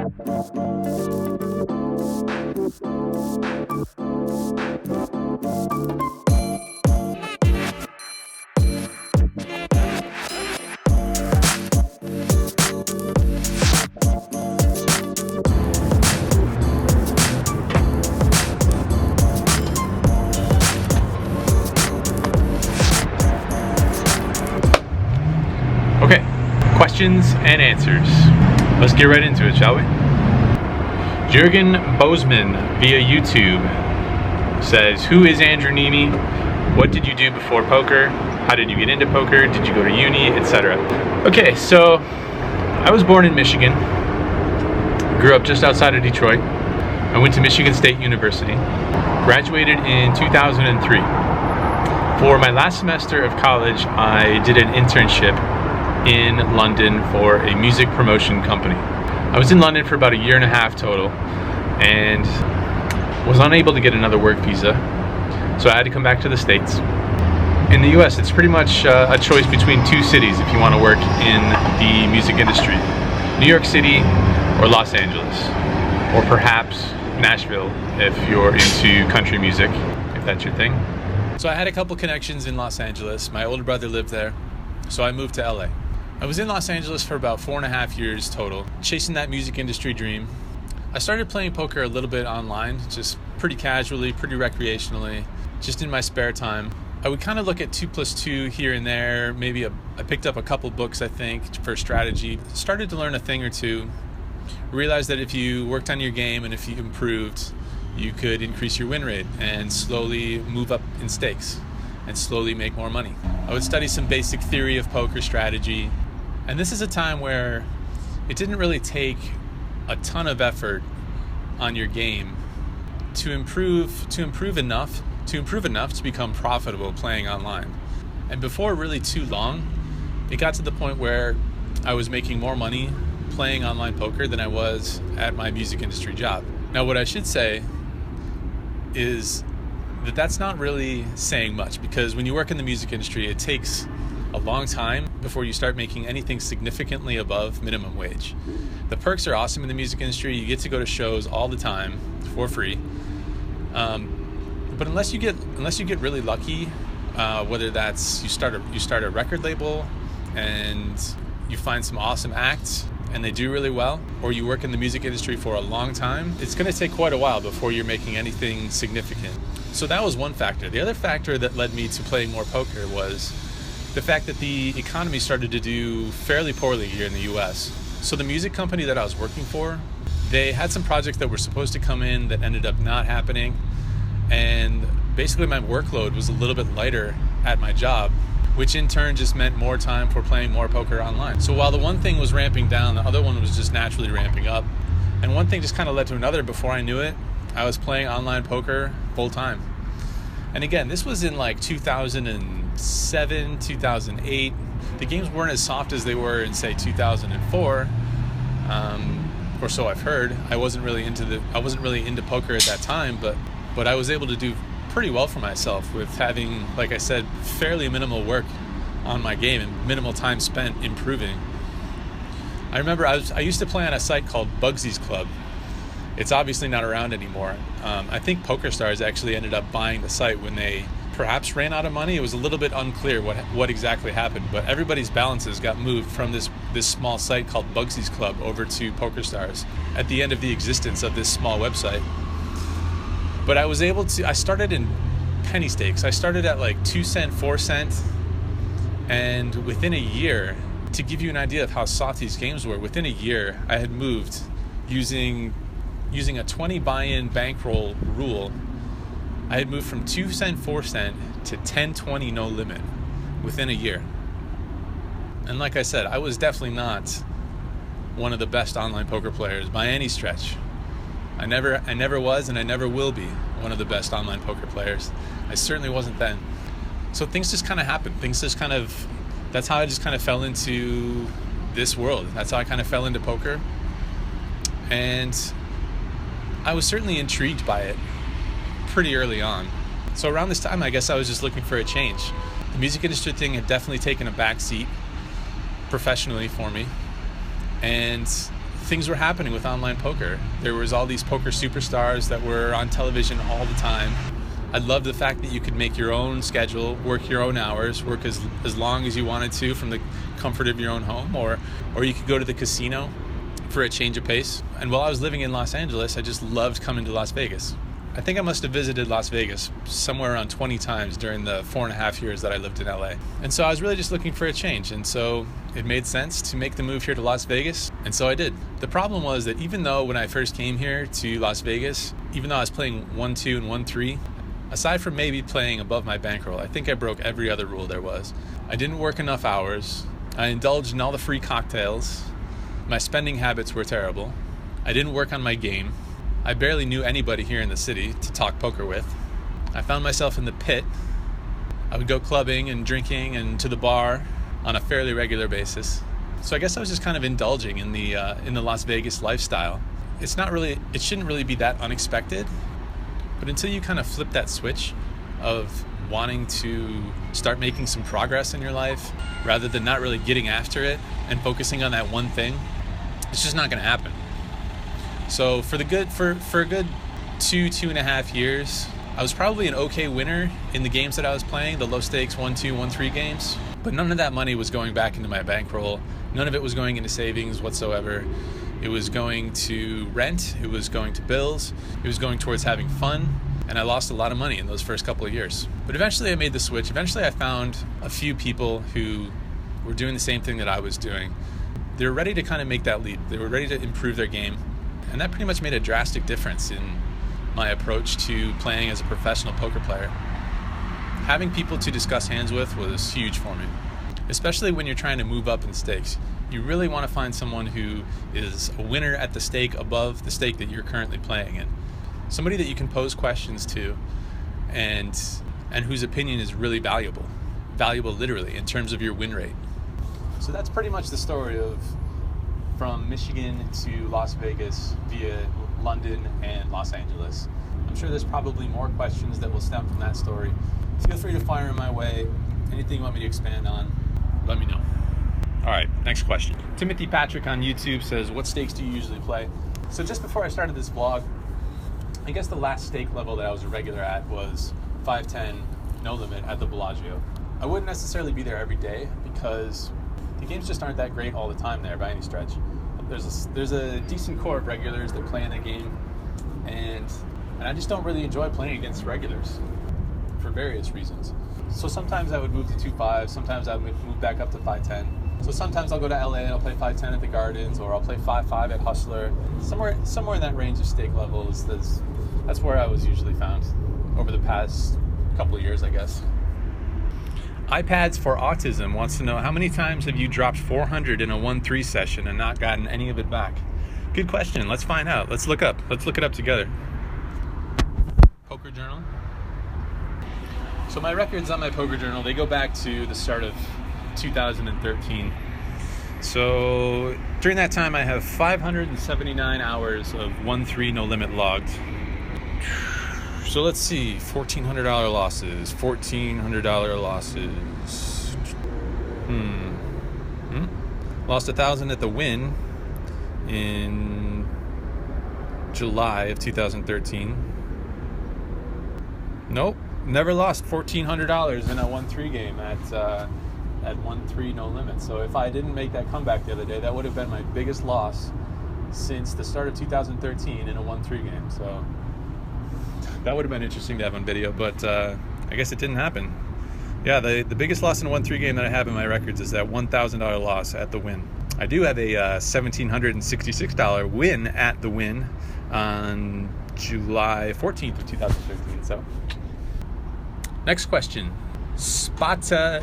Okay, questions and answers. Let's get right into it, shall we? Jürgen Bozeman via YouTube says, who is Andrew Nemi? What did you do before poker? How did you get into poker? Did you go to uni, etc.? Okay, so I was born in Michigan, grew up just outside of Detroit. I went to Michigan State University, graduated in 2003. For my last semester of college, I did an internship in London for a music promotion company. I was in London for about a year and a half total and was unable to get another work visa, so I had to come back to the States. In the US, it's pretty much a choice between two cities if you want to work in the music industry: New York City or Los Angeles, or perhaps Nashville if you're into country music, if that's your thing. So I had a couple connections in Los Angeles. My older brother lived there, so I moved to LA. I was in Los Angeles for about 4.5 years total, chasing that music industry dream. I started playing poker a little bit online, just pretty casually, pretty recreationally, just in my spare time. I would kind of look at 2 + 2 here and there. Maybe I picked up a couple books, I think, for strategy. Started to learn a thing or two. Realized that if you worked on your game and if you improved, you could increase your win rate and slowly move up in stakes and slowly make more money. I would study some basic theory of poker strategy. And this is a time where it didn't really take a ton of effort on your game to improve enough to become profitable playing online. And before really too long, it got to the point where I was making more money playing online poker than I was at my music industry job. Now, what I should say is that that's not really saying much, because when you work in the music industry, it takes a long time before you start making anything significantly above minimum wage. The perks are awesome in the music industry. You get to go to shows all the time for free. But unless you get really lucky, whether that's you start a record label and you find some awesome acts and they do really well, or you work in the music industry for a long time, it's going to take quite a while before you're making anything significant. So that was one factor. The other factor that led me to playing more poker was the fact that the economy started to do fairly poorly here in the US. So the music company that I was working for, they had some projects that were supposed to come in that ended up not happening. And basically my workload was a little bit lighter at my job, which in turn just meant more time for playing more poker online. So while the one thing was ramping down, the other one was just naturally ramping up. And one thing just kind of led to another. Before I knew it, I was playing online poker full time. And again, this was in like 2007, 2008. The games weren't as soft as they were in, say, 2004, or so I've heard. I wasn't really into poker at that time, but I was able to do pretty well for myself with having, like I said, fairly minimal work on my game and minimal time spent improving. I remember I used to play on a site called Bugsy's Club. It's obviously not around anymore. I think PokerStars actually ended up buying the site when they perhaps ran out of money. It was a little bit unclear what exactly happened, but everybody's balances got moved from this small site called Bugsy's Club over to PokerStars at the end of the existence of this small website. But I started in penny stakes. I started at like 2 cent, 4 cent, and within a year, to give you an idea of how soft these games were, within a year I had moved using a 20 buy-in bankroll rule. I had moved from 2 cent, 4 cent to 10-20 no limit within a year. And like I said, I was definitely not one of the best online poker players by any stretch. I never was, and I never will be one of the best online poker players. I certainly wasn't then. So things just kind of happened. That's how I just kind of fell into this world. That's how I kind of fell into poker. And I was certainly intrigued by it pretty early on. So around this time, I guess I was just looking for a change. The music industry thing had definitely taken a back seat professionally for me. And things were happening with online poker. There was all these poker superstars that were on television all the time. I loved the fact that you could make your own schedule, work your own hours, work as long as you wanted to from the comfort of your own home, or you could go to the casino for a change of pace. And while I was living in Los Angeles, I just loved coming to Las Vegas. I think I must have visited Las Vegas somewhere around 20 times during the 4.5 years that I lived in LA. And so I was really just looking for a change. And so it made sense to make the move here to Las Vegas. And so I did. The problem was that even though when I first came here to Las Vegas, even though I was playing 1-2 and 1-3, aside from maybe playing above my bankroll, I think I broke every other rule there was. I didn't work enough hours. I indulged in all the free cocktails. My spending habits were terrible. I didn't work on my game. I barely knew anybody here in the city to talk poker with. I found myself in the pit. I would go clubbing and drinking and to the bar on a fairly regular basis. So I guess I was just kind of indulging in the Las Vegas lifestyle. It shouldn't really be that unexpected, but until you kind of flip that switch of wanting to start making some progress in your life rather than not really getting after it and focusing on that one thing, it's just not going to happen. So for a good 2.5 years, I was probably an okay winner in the games that I was playing, the low stakes 1-2, 1-3 games, but none of that money was going back into my bankroll. None of it was going into savings whatsoever. It was going to rent, it was going to bills, it was going towards having fun, and I lost a lot of money in those first couple of years. But eventually I made the switch. Eventually I found a few people who were doing the same thing that I was doing. They were ready to kind of make that leap. They were ready to improve their game. And that pretty much made a drastic difference in my approach to playing as a professional poker player. Having people to discuss hands with was huge for me, especially when you're trying to move up in stakes. You really want to find someone who is a winner at the stake above the stake that you're currently playing in. Somebody that you can pose questions to and whose opinion is really valuable literally in terms of your win rate. So that's pretty much the story of from Michigan to Las Vegas via London and Los Angeles. I'm sure there's probably more questions that will stem from that story. Feel free to fire in my way. Anything you want me to expand on, let me know. All right, next question. Timothy Patrick on YouTube says, what stakes do you usually play? So just before I started this vlog, I guess the last stake level that I was a regular at was 510 no limit at the Bellagio. I wouldn't necessarily be there every day because the games just aren't that great all the time there by any stretch. There's a decent core of regulars that play in the game, and I just don't really enjoy playing against regulars for various reasons. So sometimes I would move to 2-5, sometimes I would move back up to 510. So sometimes I'll go to LA and I'll play 510 at the Gardens, or I'll play 5-5 at Hustler. Somewhere in that range of stake levels, that's where I was usually found over the past couple of years, I guess. iPads for Autism wants to know, how many times have you dropped 400 in a 1-3 session and not gotten any of it back? Good question. Let's find out. Let's look it up together. Poker journal. So my records on my poker journal, they go back to the start of 2013. So during that time, I have 579 hours of 1-3 no limit logged. So let's see, $1,400 losses, $1,400 losses. Lost 1,000 at the Win in July of 2013. Nope, never lost $1,400 in a 1-3 game at 1-3 no limit. So if I didn't make that comeback the other day, that would have been my biggest loss since the start of 2013 in a 1-3 game. So that would have been interesting to have on video, but I guess it didn't happen. Yeah, the biggest loss in a 1-3 game that I have in my records is that $1,000 loss at the Win. I do have a $1,766 win at the Win on July 14th of 2013. So, next question. Spatev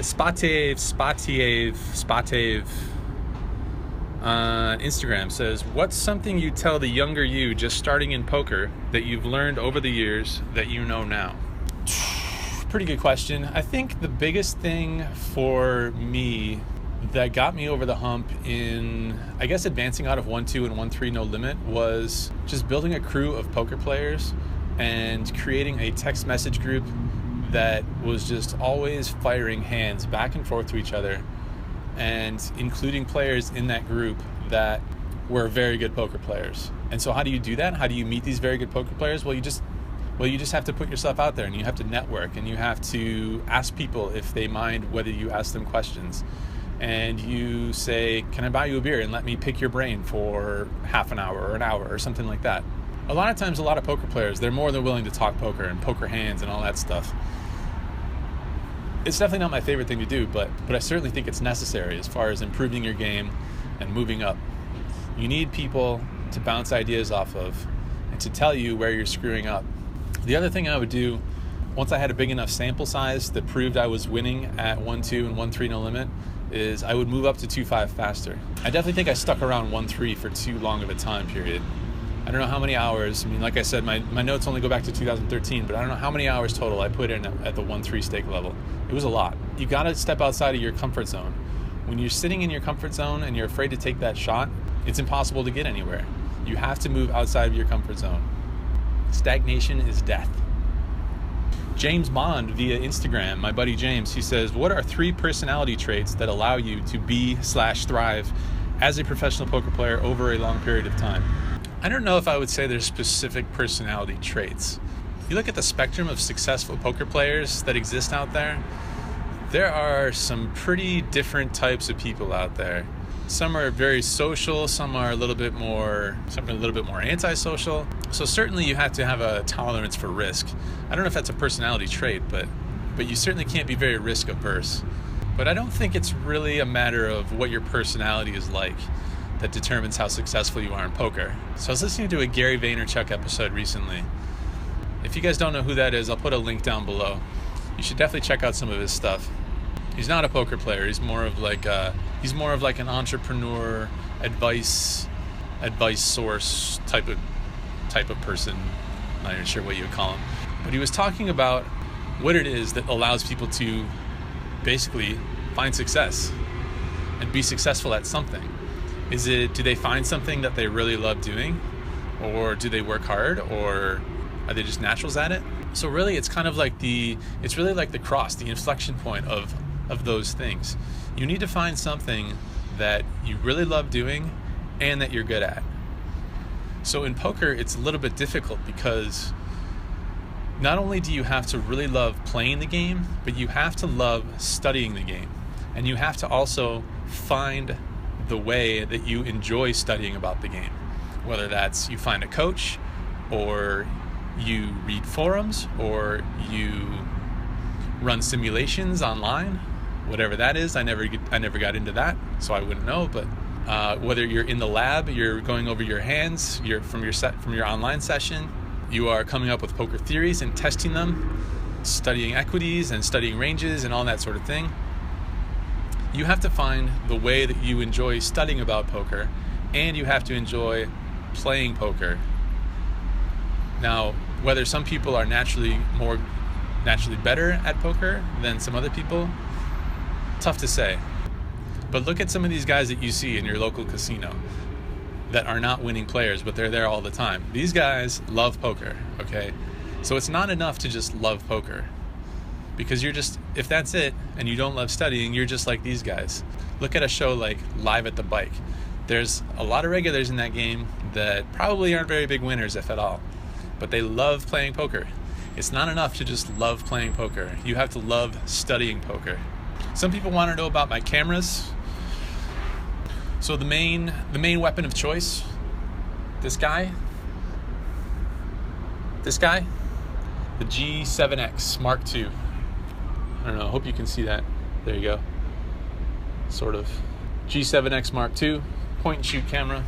on Instagram says, what's something you tell the younger you just starting in poker that you've learned over the years that you know now? Pretty good question. I think the biggest thing for me that got me over the hump in, I guess, advancing out of 1-2 and 1-3 no limit was just building a crew of poker players and creating a text message group that was just always firing hands back and forth to each other, and including players in that group that were very good poker players. And so how do you do that? How do you meet these very good poker players? Well, you just have to put yourself out there, and you have to network, and you have to ask people if they mind whether you ask them questions. And you say, can I buy you a beer and let me pick your brain for half an hour or an hour or something like that. A lot of times, a lot of poker players, they're more than willing to talk poker and poker hands and all that stuff. It's definitely not my favorite thing to do, but I certainly think it's necessary as far as improving your game and moving up. You need people to bounce ideas off of and to tell you where you're screwing up. The other thing I would do, once I had a big enough sample size that proved I was winning at 1-2 and 1-3 no limit, is I would move up to 2-5 faster. I definitely think I stuck around 1-3 for too long of a time period. I don't know how many hours. I mean, like I said, my notes only go back to 2013, but I don't know how many hours total I put in at the 1-3 stake level. It was a lot. You got to step outside of your comfort zone. When you're sitting in your comfort zone and you're afraid to take that shot, it's impossible to get anywhere. You have to move outside of your comfort zone. Stagnation is death. James Bond via Instagram, my buddy James, he says, what are 3 personality traits that allow you to be/thrive as a professional poker player over a long period of time? I don't know if I would say there's specific personality traits. You look at the spectrum of successful poker players that exist out there, there are some pretty different types of people out there. Some are very social, some are a little bit more antisocial. So certainly you have to have a tolerance for risk. I don't know if that's a personality trait, but you certainly can't be very risk averse. But I don't think it's really a matter of what your personality is like that determines how successful you are in poker. So I was listening to a Gary Vaynerchuk episode recently. If you guys don't know who that is, I'll put a link down below. You should definitely check out some of his stuff. He's not a poker player. He's more of like an entrepreneur, advice source type of person. I'm not even sure what you would call him. But he was talking about what it is that allows people to basically find success and be successful at something. Do they find something that they really love doing, or do they work hard, or are they just naturals at it? So really, it's kind of like the cross, the inflection point of those things. You need to find something that you really love doing and that you're good at. So in poker, it's a little bit difficult because not only do you have to really love playing the game, but you have to love studying the game. And you have to also find the way that you enjoy studying about the game. Whether that's you find a coach, or you read forums, or you run simulations online, whatever that is. I never got into that, so I wouldn't know. But whether you're in the lab, you're going over your hands, from your online session, you are coming up with poker theories and testing them, studying equities and studying ranges and all that sort of thing. You have to find the way that you enjoy studying about poker, and you have to enjoy playing poker. Now, whether some people are naturally better at poker than some other people, tough to say. But look at some of these guys that you see in your local casino that are not winning players, but they're there all the time. These guys love poker, okay? So it's not enough to just love poker, because if that's it and you don't love studying, you're just like these guys. Look at a show like Live at the Bike. There's a lot of regulars in that game that probably aren't very big winners, if at all, but they love playing poker. It's not enough to just love playing poker. You have to love studying poker. Some people want to know about my cameras. So the main weapon of choice, this guy, the G7X Mark II. I don't know, I hope you can see that. There you go. Sort of. G7X Mark II, point and shoot camera.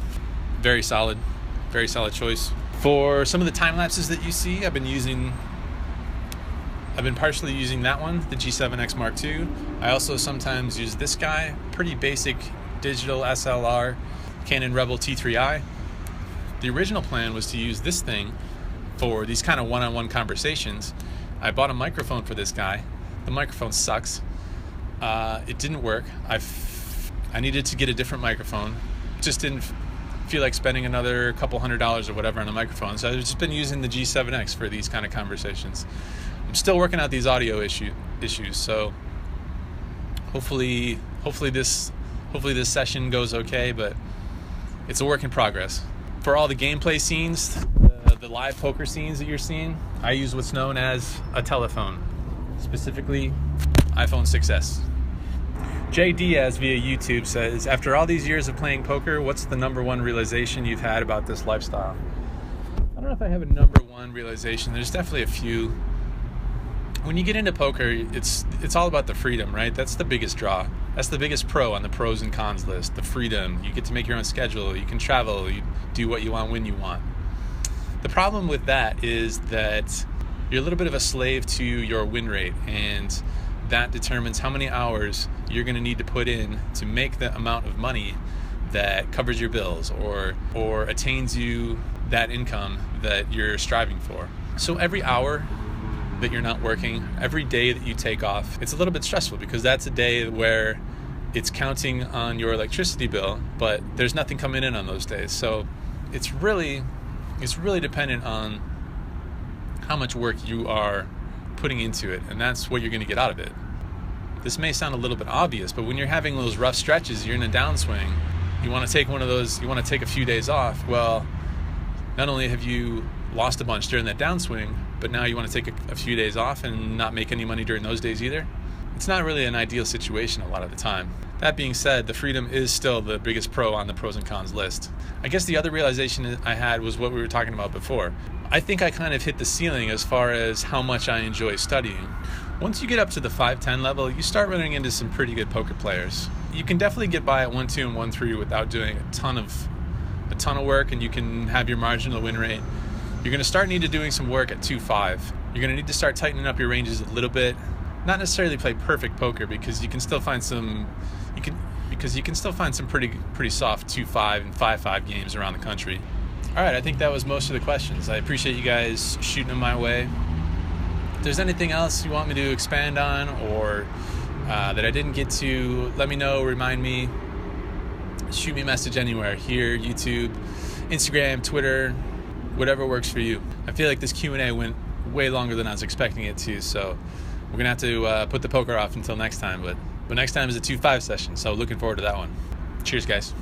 Very solid choice. For some of the time lapses that you see, I've been partially using that one, the G7X Mark II. I also sometimes use this guy, pretty basic digital SLR, Canon Rebel T3i. The original plan was to use this thing for these kind of one-on-one conversations. I bought a microphone for this guy. The microphone sucks. It didn't work. I needed to get a different microphone. Just didn't feel like spending another couple $100 or whatever on a microphone. So I've just been using the G7X for these kind of conversations. I'm still working out these audio issues. So hopefully this session goes okay. But it's a work in progress. For all the gameplay scenes, the live poker scenes that you're seeing, I use what's known as a telephone, specifically iPhone 6s. Jay Diaz via YouTube says, after all these years of playing poker, what's the number one realization you've had about this lifestyle? I don't know if I have a number one realization. There's definitely a few. When you get into poker, it's all about the freedom, right? That's the biggest draw. That's the biggest pro on the pros and cons list, the freedom. You get to make your own schedule. You can travel. You do what you want when you want. The problem with that is that you're a little bit of a slave to your win rate, and that determines how many hours you're going to need to put in to make the amount of money that covers your bills or attains you that income that you're striving for. So every hour that you're not working, every day that you take off, it's a little bit stressful because that's a day where it's counting on your electricity bill, but there's nothing coming in on those days. So it's really dependent on how much work you are putting into it, and that's what you're going to get out of it. This may sound a little bit obvious, but when you're having those rough stretches, you're in a downswing, you want to take one of those, you want to take a few days off. Well, not only have you lost a bunch during that downswing, but now you want to take a few days off and not make any money during those days either. It's not really an ideal situation a lot of the time. That being said, the freedom is still the biggest pro on the pros and cons list. I guess the other realization I had was what we were talking about before. I think I kind of hit the ceiling as far as how much I enjoy studying. Once you get up to the 5-10 level, you start running into some pretty good poker players. You can definitely get by at 1-2 and 1-3 without doing a ton of work, and you can have your marginal win rate. You're going to start needing doing some work at 2-5. You're going to need to start tightening up your ranges a little bit. Not necessarily play perfect poker because you can still find some pretty soft 2-5 and 5-5 games around the country. All right, I think that was most of the questions. I appreciate you guys shooting them my way. If there's anything else you want me to expand on or that I didn't get to, let me know, remind me. Shoot me a message anywhere, here, YouTube, Instagram, Twitter, whatever works for you. I feel like this Q&A went way longer than I was expecting it to, so we're going to have to put the poker off until next time, but next time is a 2-5 session, so looking forward to that one. Cheers, guys.